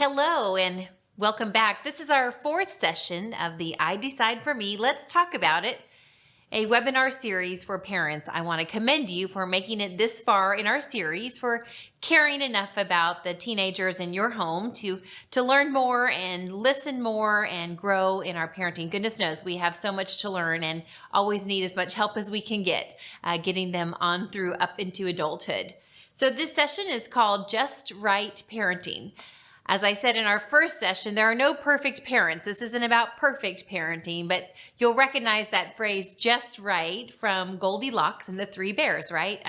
Hello and welcome back. This is our fourth session of the I Decide for Me, Let's Talk About It, a webinar series for parents. I want to commend you for making it this far in our series, for caring enough about the teenagers in your home to learn more and listen more and grow in our parenting. Goodness knows we have so much to learn and always need as much help as we can get, getting them on through up into adulthood. So this session is called Just Right Parenting. As I said in our first session, there are no perfect parents. This isn't about perfect parenting, but you'll recognize that phrase just right from Goldilocks and the Three Bears, right?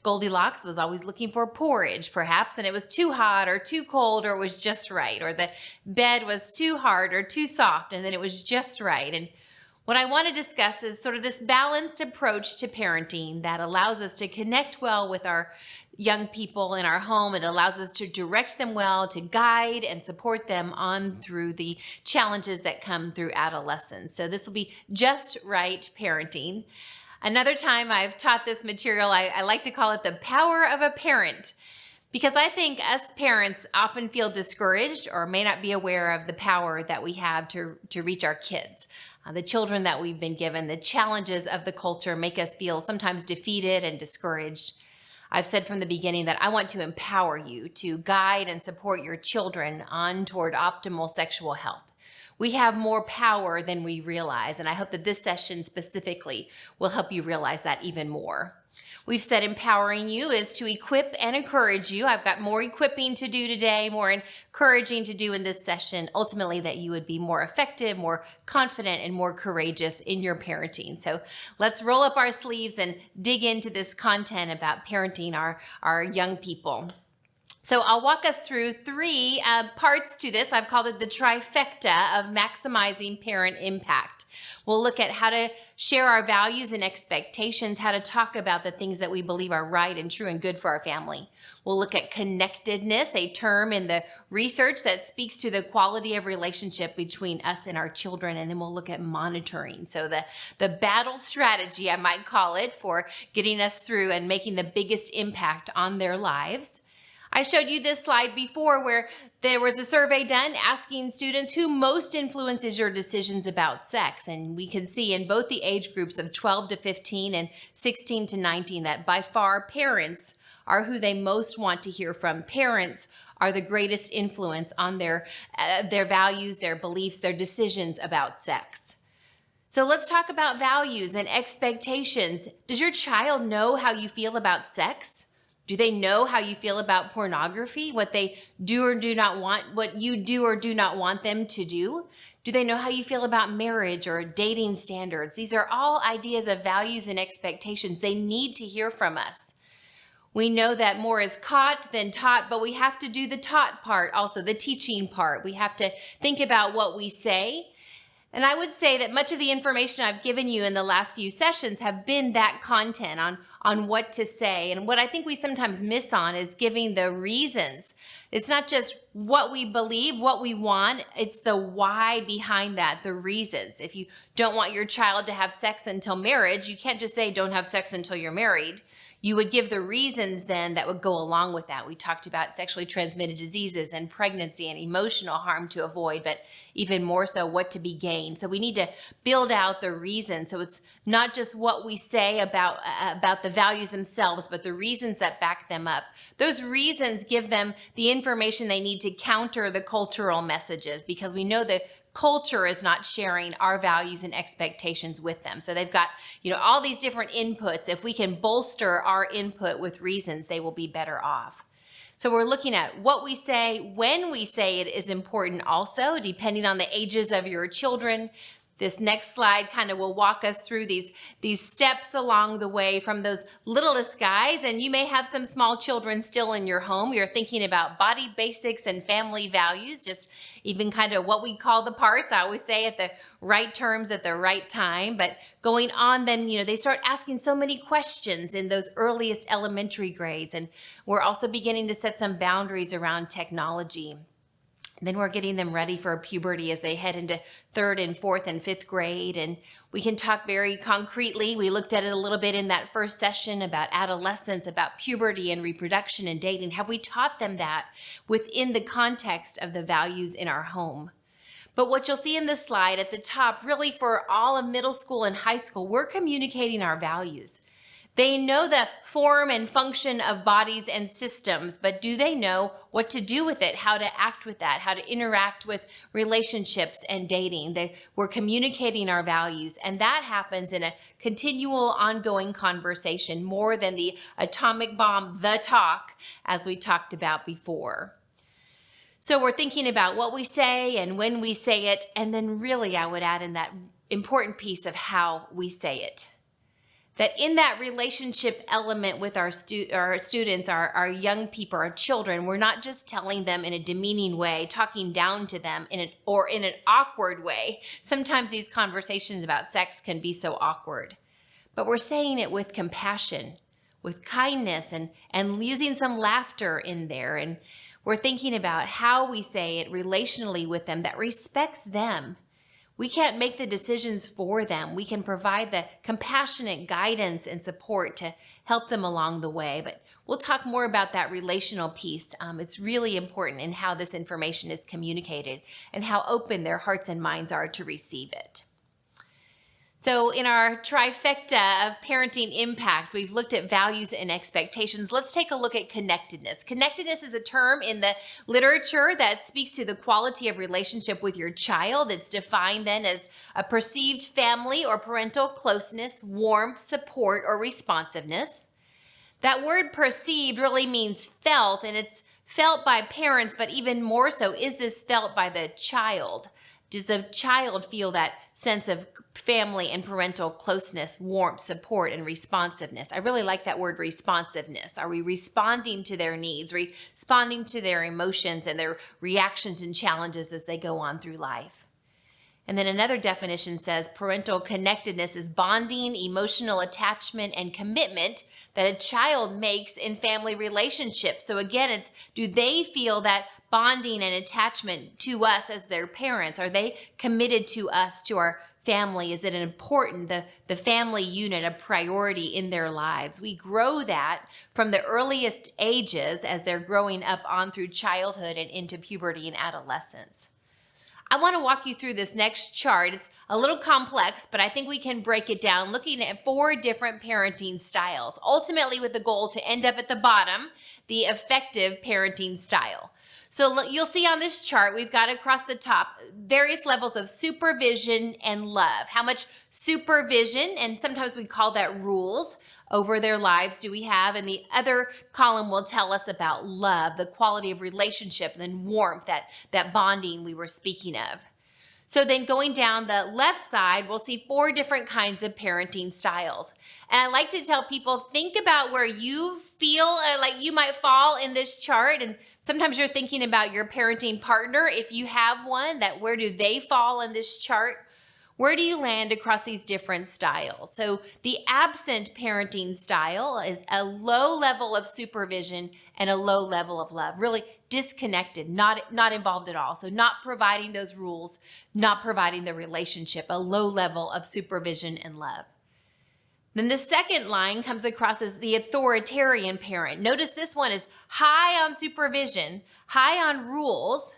Goldilocks was always looking for porridge, perhaps, and it was too hot or too cold, or it was just right, or the bed was too hard or too soft, and then it was just right. And what I want to discuss is sort of this balanced approach to parenting that allows us to connect well with our young people in our home. It allows us to direct them well, to guide and support them on through the challenges that come through adolescence. So this will be just right parenting. Another time I've taught this material, I like to call it the power of a parent, because I think us parents often feel discouraged or may not be aware of the power that we have to reach our kids. The children that we've been given, the challenges of the culture make us feel sometimes defeated and discouraged. I've said from the beginning that I want to empower you to guide and support your children on toward optimal sexual health. We have more power than we realize, and I hope that this session specifically will help you realize that even more. We've said empowering you is to equip and encourage you. I've got more equipping to do today, more encouraging to do in this session, ultimately that you would be more effective, more confident, and more courageous in your parenting. So let's roll up our sleeves and dig into this content about parenting our young people. So I'll walk us through three parts to this. I've called it the trifecta of maximizing parent impact. We'll look at how to share our values and expectations, how to talk about the things that we believe are right and true and good for our family. We'll look at connectedness, a term in the research that speaks to the quality of relationship between us and our children. And then we'll look at monitoring. So the battle strategy, I might call it, for getting us through and making the biggest impact on their lives. I showed you this slide before where there was a survey done asking students who most influences your decisions about sex. And we can see in both the age groups of 12 to 15 and 16 to 19 that by far parents are who they most want to hear from. Parents are the greatest influence on their values, their beliefs, their decisions about sex. So let's talk about values and expectations. Does your child know how you feel about sex? Do they know how you feel about pornography, what they do or do not want, what you do or do not want them to do? Do they know how you feel about marriage or dating standards? These are all ideas of values and expectations. They need to hear from us. We know that more is caught than taught, but we have to do the taught part, also the teaching part. We have to think about what we say. And I would say that much of the information I've given you in the last few sessions have been that content on what to say. And what I think we sometimes miss on is giving the reasons. It's not just what we believe, what we want, it's the why behind that, the reasons. If you don't want your child to have sex until marriage, you can't just say don't have sex until you're married. You would give the reasons then that would go along with that. We talked about sexually transmitted diseases and pregnancy and emotional harm to avoid, but even more so what to be gained. So we need to build out the reasons. So it's not just what we say about the values themselves, but the reasons that back them up. Those reasons give them the information they need to counter the cultural messages, because we know that culture is not sharing our values and expectations with them. So they've got, all these different inputs. If we can bolster our input with reasons, they will be better off. So we're looking at what we say, when we say it is important also, depending on the ages of your children. This next slide kind of will walk us through these steps along the way from those littlest guys. And you may have some small children still in your home. You're thinking about body basics and family values, just even kind of what we call the parts. I always say at the right terms at the right time. But going on then, they start asking so many questions in those earliest elementary grades. And we're also beginning to set some boundaries around technology. Then we're getting them ready for puberty as they head into 3rd and 4th and 5th grade. And we can talk very concretely. We looked at it a little bit in that first session about adolescence, about puberty and reproduction and dating. Have we taught them that within the context of the values in our home? But what you'll see in this slide at the top, really for all of middle school and high school, we're communicating our values. They know the form and function of bodies and systems, but do they know what to do with it, how to act with that, how to interact with relationships and dating? We're communicating our values, and that happens in a continual, ongoing conversation, more than the atomic bomb, the talk, as we talked about before. So we're thinking about what we say and when we say it, and then really I would add in that important piece of how we say it. That in that relationship element with our students, our young people, our children, we're not just telling them in a demeaning way, talking down to them in an awkward way. Sometimes these conversations about sex can be so awkward. But we're saying it with compassion, with kindness, and using some laughter in there. And we're thinking about how we say it relationally with them that respects them. We can't make the decisions for them. We can provide the compassionate guidance and support to help them along the way. But we'll talk more about that relational piece. It's really important in how this information is communicated and how open their hearts and minds are to receive it. So in our trifecta of parenting impact, we've looked at values and expectations. Let's take a look at connectedness. Connectedness is a term in the literature that speaks to the quality of relationship with your child. It's defined then as a perceived family or parental closeness, warmth, support, or responsiveness. That word perceived really means felt, and it's felt by parents, but even more so, is this felt by the child? Does the child feel that sense of family and parental closeness, warmth, support, and responsiveness? I really like that word responsiveness. Are we responding to their needs, responding to their emotions and their reactions and challenges as they go on through life? And then another definition says parental connectedness is bonding, emotional attachment, and commitment that a child makes in family relationships. So again, it's, do they feel that bonding and attachment to us as their parents? Are they committed to us, to our family? Is it an important, the family unit, a priority in their lives? We grow that from the earliest ages as they're growing up on through childhood and into puberty and adolescence. I want to walk you through this next chart. It's a little complex, but I think we can break it down looking at 4 different parenting styles, ultimately with the goal to end up at the bottom, the effective parenting style. So you'll see on this chart, we've got across the top various levels of supervision and love. How much supervision, and sometimes we call that rules, over their lives do we have? And the other column will tell us about love, the quality of relationship, and then warmth, that bonding we were speaking of. So then going down the left side, we'll see 4 different kinds of parenting styles. And I like to tell people, think about where you feel like you might fall in this chart. And sometimes you're thinking about your parenting partner. If you have one, that where do they fall in this chart? Where do you land across these different styles? So the absent parenting style is a low level of supervision and a low level of love, really disconnected, not involved at all. So not providing those rules, not providing the relationship, a low level of supervision and love. Then the second line comes across as the authoritarian parent. Notice this one is high on supervision, high on rules,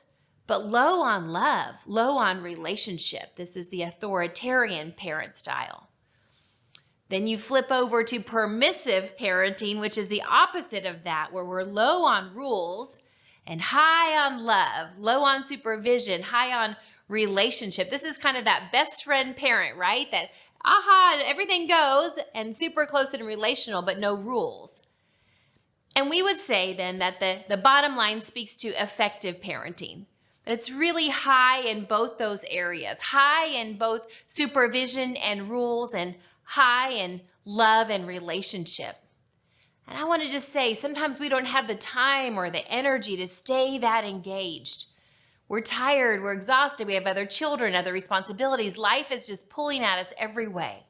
but low on love, low on relationship. This is the authoritarian parent style. Then you flip over to permissive parenting, which is the opposite of that, where we're low on rules and high on love, low on supervision, high on relationship. This is kind of that best friend parent, right? That, everything goes and super close and relational, but no rules. And we would say then that the bottom line speaks to effective parenting. It's really high in both those areas, high in both supervision and rules and high in love and relationship. And I want to just say, sometimes we don't have the time or the energy to stay that engaged. We're tired, we're exhausted, we have other children, other responsibilities. Life is just pulling at us every way.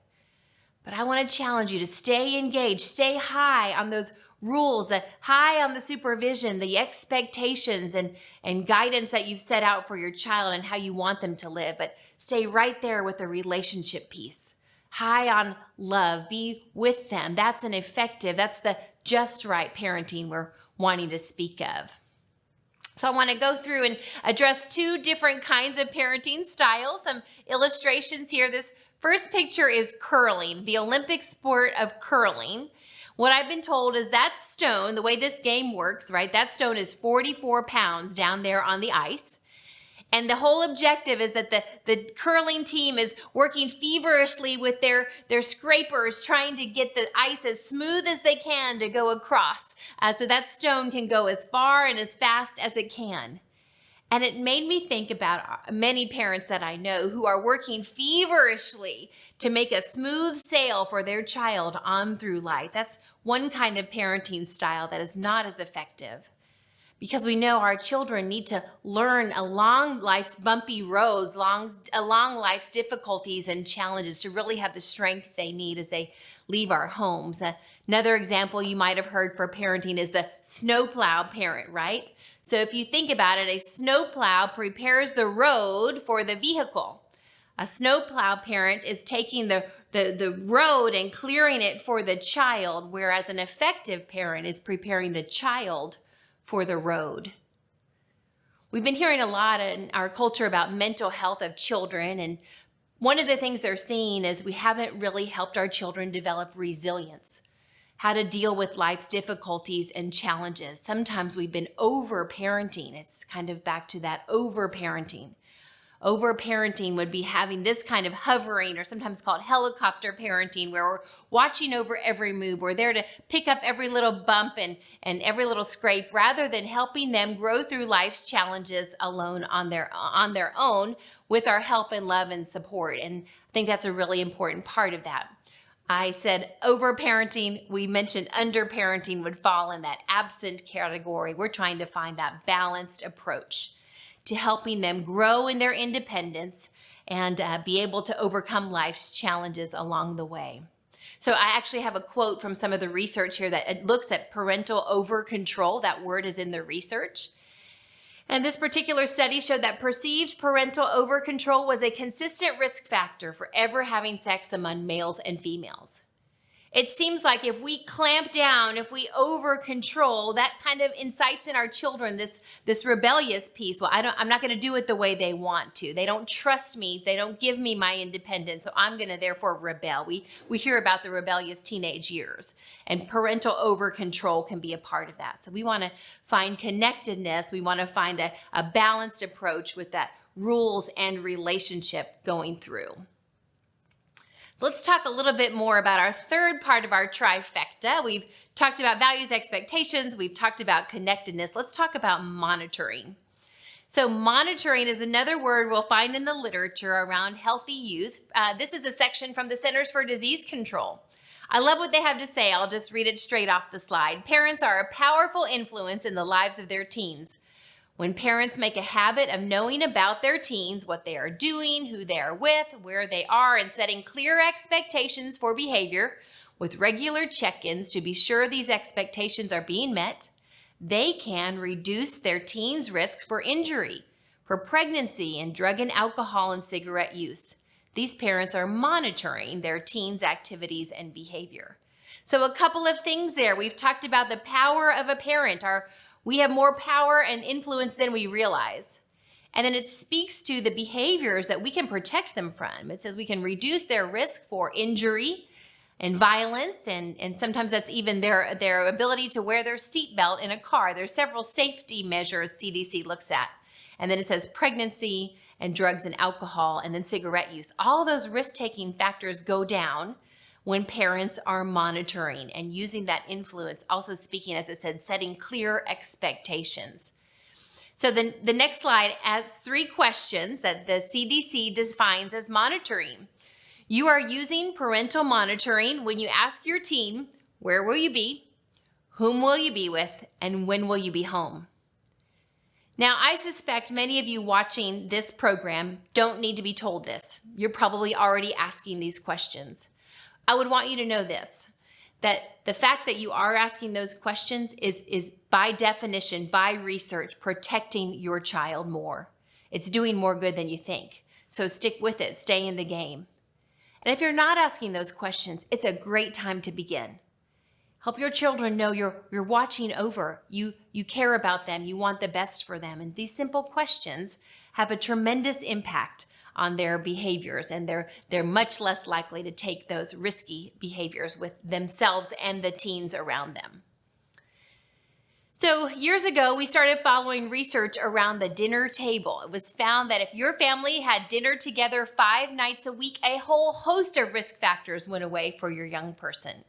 But I want to challenge you to stay engaged, stay high on those rules, the high on the supervision, the expectations and guidance that you've set out for your child and how you want them to live, but stay right there with the relationship piece. High on love, be with them. That's the just right parenting we're wanting to speak of. So I want to go through and address two different kinds of parenting styles, some illustrations here. This first picture is curling, the Olympic sport of curling. What I've been told is that stone, the way this game works, right? That stone is 44 pounds down there on the ice. And the whole objective is that the curling team is working feverishly with their scrapers, trying to get the ice as smooth as they can to go across. So that stone can go as far and as fast as it can. And it made me think about many parents that I know who are working feverishly to make a smooth sail for their child on through life. That's one kind of parenting style that is not as effective. Because we know our children need to learn along life's bumpy roads, along life's difficulties and challenges to really have the strength they need as they leave our homes. Another example you might have heard for parenting is the snowplow parent, right? So if you think about it, a snowplow prepares the road for the vehicle. A snowplow parent is taking the road and clearing it for the child, whereas an effective parent is preparing the child for the road. We've been hearing a lot in our culture about mental health of children, and one of the things they're seeing is we haven't really helped our children develop resilience, how to deal with life's difficulties and challenges. Sometimes we've been over-parenting. It's kind of back to that over-parenting. Over-parenting would be having this kind of hovering, or sometimes called helicopter parenting, where we're watching over every move. We're there to pick up every little bump and every little scrape, rather than helping them grow through life's challenges alone on their own with our help and love and support. And I think that's a really important part of that. I said over-parenting. We mentioned under-parenting would fall in that absent category. We're trying to find that balanced approach to helping them grow in their independence and be able to overcome life's challenges along the way. So I actually have a quote from some of the research here that looks at parental over-control. That word is in the research. And this particular study showed that perceived parental over-control was a consistent risk factor for ever having sex among males and females. It seems like if we clamp down, if we over-control, that kind of incites in our children this rebellious piece. Well, I'm not going to do it the way they want to. They don't trust me. They don't give me my independence, so I'm going to therefore rebel. We hear about the rebellious teenage years, and parental over-control can be a part of that. So we want to find connectedness. We want to find a balanced approach with that rules and relationship going through. So let's talk a little bit more about our third part of our trifecta. We've talked about values, expectations. We've talked about connectedness. Let's talk about monitoring. So monitoring is another word we'll find in the literature around healthy youth. This is a section from the Centers for Disease Control. I love what they have to say. I'll just read it straight off the slide. Parents are a powerful influence in the lives of their teens. When parents make a habit of knowing about their teens, what they are doing, who they are with, where they are, and setting clear expectations for behavior with regular check-ins to be sure these expectations are being met, they can reduce their teens' risks for injury, for pregnancy, and drug and alcohol and cigarette use. These parents are monitoring their teens' activities and behavior. So a couple of things there. We've talked about the power of a parent. We have more power and influence than we realize. And then it speaks to the behaviors that we can protect them from. It says we can reduce their risk for injury and violence, and sometimes that's even their ability to wear their seatbelt in a car. There's several safety measures CDC looks at. And then it says pregnancy and drugs and alcohol and then cigarette use. All those risk-taking factors go down when parents are monitoring and using that influence, also speaking, as it said, setting clear expectations. So the next slide has 3 questions that the CDC defines as monitoring. You are using parental monitoring when you ask your teen, where will you be, whom will you be with, and when will you be home? Now, I suspect many of you watching this program don't need to be told this. You're probably already asking these questions. I would want you to know this, that the fact that you are asking those questions is by definition, by research, protecting your child more. It's doing more good than you think. So stick with it, stay in the game. And if you're not asking those questions, it's a great time to begin. Help your children know you're watching over, you care about them, you want the best for them. And these simple questions have a tremendous impact on their behaviors, and they're much less likely to take those risky behaviors with themselves and the teens around them. So years ago, we started following research around the dinner table. It was found that if your family had dinner together 5 nights a week, a whole host of risk factors went away for your young person.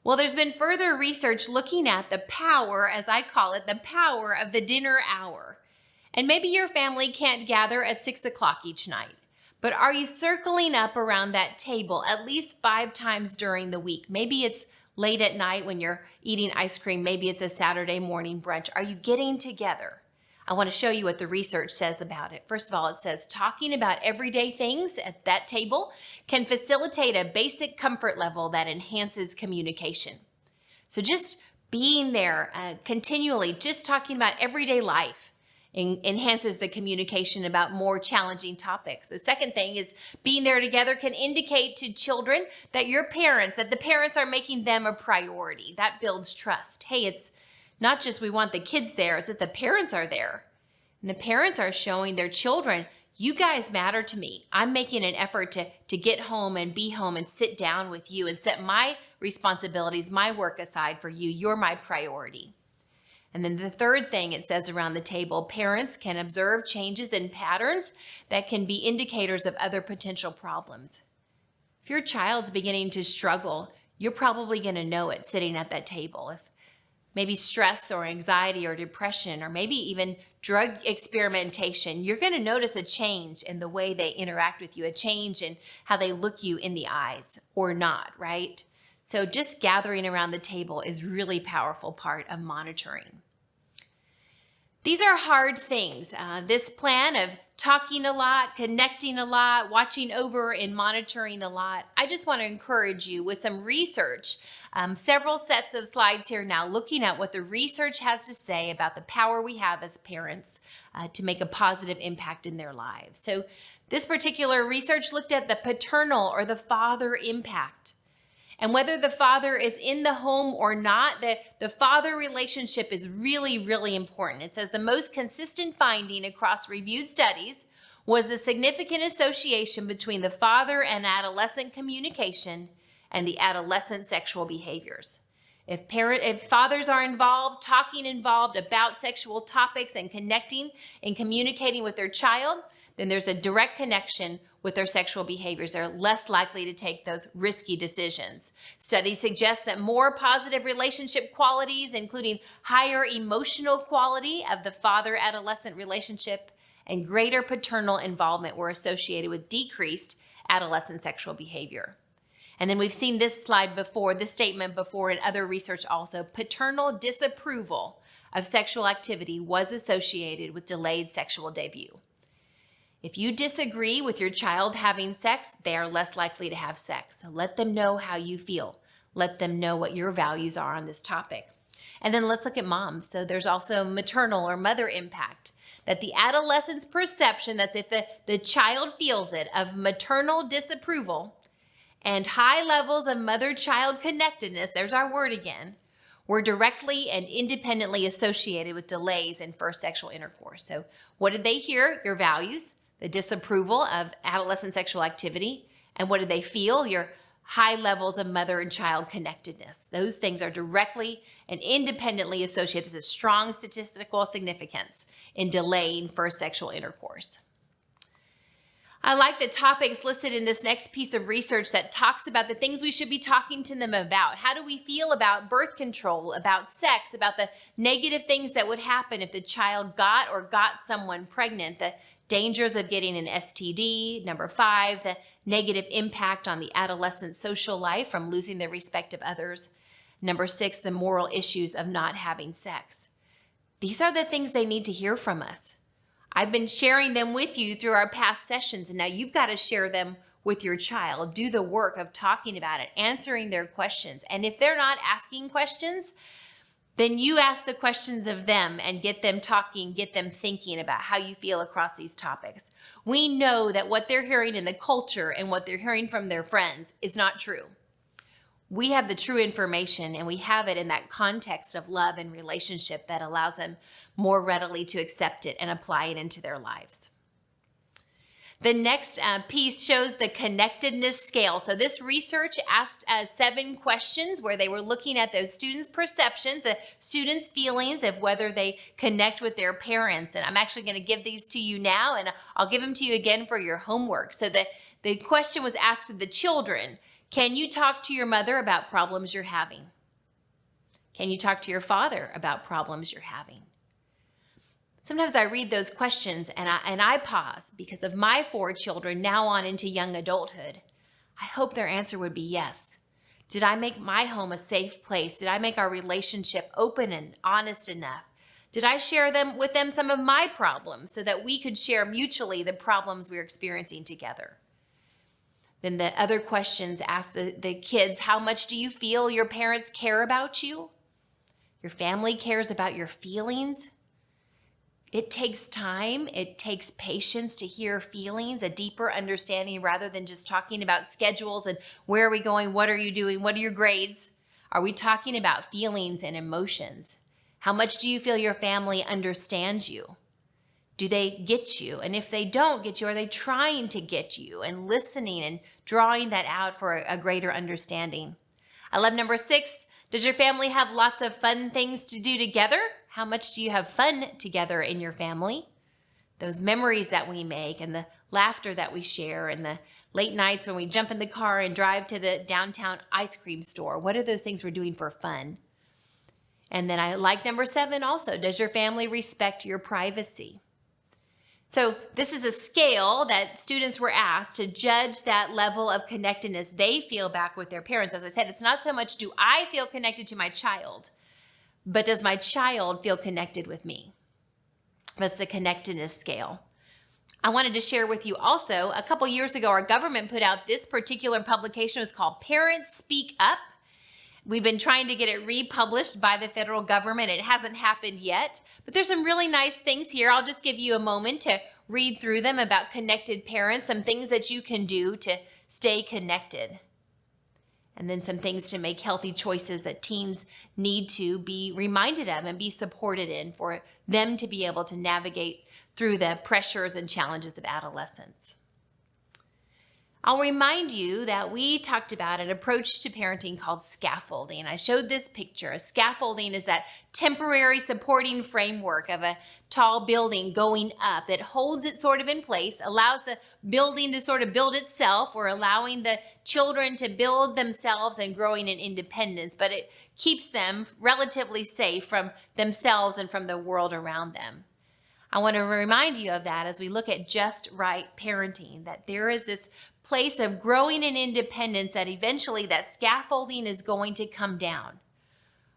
Well, there's been further research looking at the power, as I call it, the power of the dinner hour. And maybe your family can't gather at 6 o'clock each night, but are you circling up around that table at least 5 times during the week? Maybe it's late at night when you're eating ice cream. Maybe it's a Saturday morning brunch. Are you getting together? I want to show you what the research says about it. First of all, it says talking about everyday things at that table can facilitate a basic comfort level that enhances communication. So just being there continually, just talking about everyday life enhances the communication about more challenging topics. The second thing is being there together can indicate to children that the parents are making them a priority. That builds trust. Hey, it's not just we want the kids there, it's that the parents are there. And the parents are showing their children, you guys matter to me. I'm making an effort to get home and be home and sit down with you and set my responsibilities, my work aside for you. You're my priority. And then the third thing it says around the table, parents can observe changes in patterns that can be indicators of other potential problems. If your child's beginning to struggle, you're probably going to know it sitting at that table. If maybe stress or anxiety or depression or maybe even drug experimentation, you're going to notice a change in the way they interact with you, a change in how they look you in the eyes or not, right? So just gathering around the table is really powerful part of monitoring. These are hard things. This plan of talking a lot, connecting a lot, watching over and monitoring a lot. I just want to encourage you with some research, several sets of slides here now, looking at what the research has to say about the power we have as parents to make a positive impact in their lives. So this particular research looked at the paternal or the father impact. And whether the father is in the home or not, the father relationship is really, really important. It says the most consistent finding across reviewed studies was the significant association between the father and adolescent communication and the adolescent sexual behaviors. If fathers are involved, talking involved about sexual topics and connecting and communicating with their child, then there's a direct connection with their sexual behaviors. They're less likely to take those risky decisions. Studies suggest that more positive relationship qualities, including higher emotional quality of the father-adolescent relationship and greater paternal involvement, were associated with decreased adolescent sexual behavior. And then we've seen this slide before, this statement before in other research also. Paternal disapproval of sexual activity was associated with delayed sexual debut. If you disagree with your child having sex, they are less likely to have sex. So let them know how you feel. Let them know what your values are on this topic. And then let's look at moms. So there's also maternal or mother impact. That the adolescent's perception, that's if the child feels it, of maternal disapproval and high levels of mother-child connectedness, there's our word again, were directly and independently associated with delays in first sexual intercourse. So what did they hear? Your values. The disapproval of adolescent sexual activity. And what do they feel? Your high levels of mother and child connectedness. Those things are directly and independently associated. This is strong statistical significance in delaying first sexual intercourse. I like the topics listed in this next piece of research that talks about the things we should be talking to them about. How do we feel about birth control, about sex, about the negative things that would happen if the child got someone pregnant, the dangers of getting an STD. Number 5, the negative impact on the adolescent social life from losing the respect of others. Number 6, the moral issues of not having sex. These are the things they need to hear from us. I've been sharing them with you through our past sessions, and now you've got to share them with your child. Do the work of talking about it, answering their questions. And if they're not asking questions, then you ask the questions of them and get them talking, get them thinking about how you feel across these topics. We know that what they're hearing in the culture and what they're hearing from their friends is not true. We have the true information, and we have it in that context of love and relationship that allows them more readily to accept it and apply it into their lives. The next piece shows the connectedness scale. So this research asked 7 questions where they were looking at those students' perceptions, the students' feelings of whether they connect with their parents. And I'm actually going to give these to you now, and I'll give them to you again for your homework. So the question was asked of the children. Can you talk to your mother about problems you're having? Can you talk to your father about problems you're having? Sometimes I read those questions and I pause because of my 4 children now on into young adulthood. I hope their answer would be yes. Did I make my home a safe place? Did I make our relationship open and honest enough? Did I share with them some of my problems so that we could share mutually the problems we're experiencing together? Then the other questions ask the kids, how much do you feel your parents care about you? Your family cares about your feelings? It takes time, it takes patience to hear feelings, a deeper understanding rather than just talking about schedules and where are we going, what are you doing, what are your grades? Are we talking about feelings and emotions? How much do you feel your family understands you? Do they get you? And if they don't get you, are they trying to get you and listening and drawing that out for a greater understanding? I love number 6. Does your family have lots of fun things to do together? How much do you have fun together in your family? Those memories that we make and the laughter that we share and the late nights when we jump in the car and drive to the downtown ice cream store. What are those things we're doing for fun? And then I like number 7 also. Does your family respect your privacy? So this is a scale that students were asked to judge that level of connectedness they feel back with their parents. As I said, it's not so much do I feel connected to my child, but does my child feel connected with me? That's the connectedness scale. I wanted to share with you also, a couple years ago, our government put out this particular publication. It was called Parents Speak Up. We've been trying to get it republished by the federal government. It hasn't happened yet, but there's some really nice things here. I'll just give you a moment to read through them about connected parents, some things that you can do to stay connected, and then some things to make healthy choices that teens need to be reminded of and be supported in for them to be able to navigate through the pressures and challenges of adolescence. I'll remind you that we talked about an approach to parenting called scaffolding. I showed this picture. A scaffolding is that temporary supporting framework of a tall building going up that holds it sort of in place, allows the building to sort of build itself, or allowing the children to build themselves and growing in independence, but it keeps them relatively safe from themselves and from the world around them. I want to remind you of that as we look at just right parenting, that there is this place of growing in independence that eventually that scaffolding is going to come down.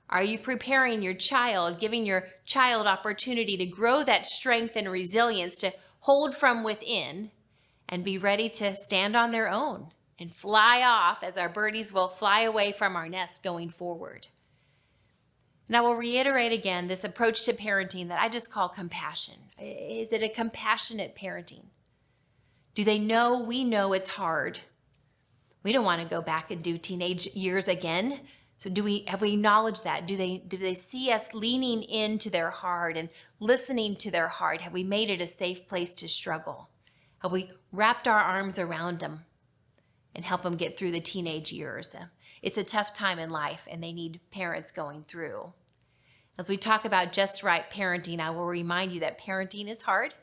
Are you preparing your child, giving your child opportunity to grow that strength and resilience to hold from within and be ready to stand on their own and fly off as our birdies will fly away from our nest going forward? And I will reiterate again this approach to parenting that I just call compassion. Is it a compassionate parenting? Do they know we know it's hard? We don't want to go back and do teenage years again. So have we acknowledged that? Do they see us leaning into their heart and listening to their heart? Have we made it a safe place to struggle? Have we wrapped our arms around them and help them get through the teenage years? It's a tough time in life, and they need parents going through. As we talk about just right parenting, I will remind you that parenting is hard.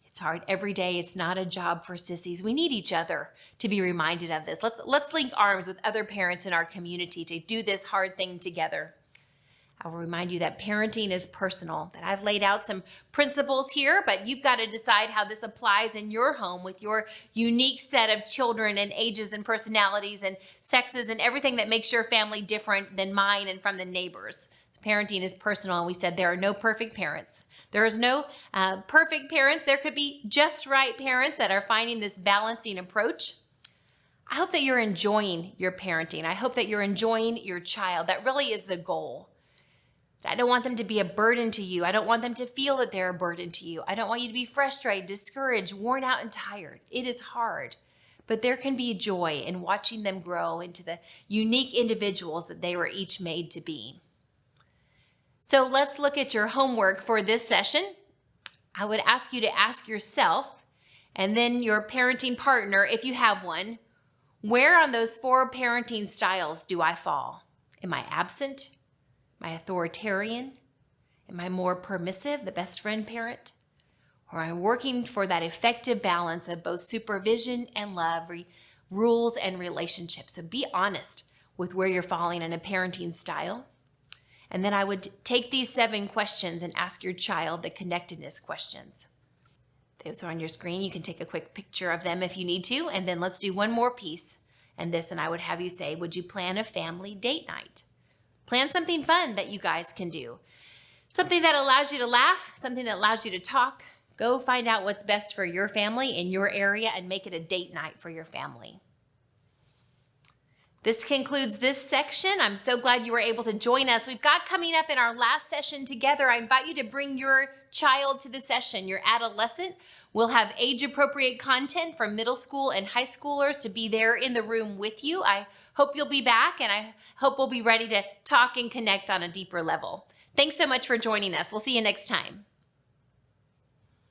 It's hard every day. It's not a job for sissies. We need each other to be reminded of this. Let's link arms with other parents in our community to do this hard thing together. I will remind you that parenting is personal, that I've laid out some principles here, but you've got to decide how this applies in your home with your unique set of children and ages and personalities and sexes and everything that makes your family different than mine and from the neighbors. Parenting is personal, and we said there are no perfect parents. There is no perfect parents. There could be just right parents that are finding this balancing approach. I hope that you're enjoying your parenting. I hope that you're enjoying your child. That really is the goal. I don't want them to be a burden to you. I don't want them to feel that they're a burden to you. I don't want you to be frustrated, discouraged, worn out, and tired. It is hard, but there can be joy in watching them grow into the unique individuals that they were each made to be. So let's look at your homework for this session. I would ask you to ask yourself, and then your parenting partner, if you have one, where on those 4 parenting styles do I fall? Am I absent? Am I authoritarian? Am I more permissive, the best friend parent? Or am I working for that effective balance of both supervision and love, rules and relationships? So be honest with where you're falling in a parenting style. And then I would take these 7 questions and ask your child the connectedness questions. Those are on your screen. You can take a quick picture of them if you need to. And then let's do one more piece. And I would have you say, would you plan a family date night? Plan something fun that you guys can do. Something that allows you to laugh, something that allows you to talk. Go find out what's best for your family in your area and make it a date night for your family. This concludes this section. I'm so glad you were able to join us. We've got coming up in our last session together. I invite you to bring your child to the session, your adolescent. We'll have age-appropriate content for middle school and high schoolers to be there in the room with you. I hope you'll be back, and I hope we'll be ready to talk and connect on a deeper level. Thanks so much for joining us. We'll see you next time.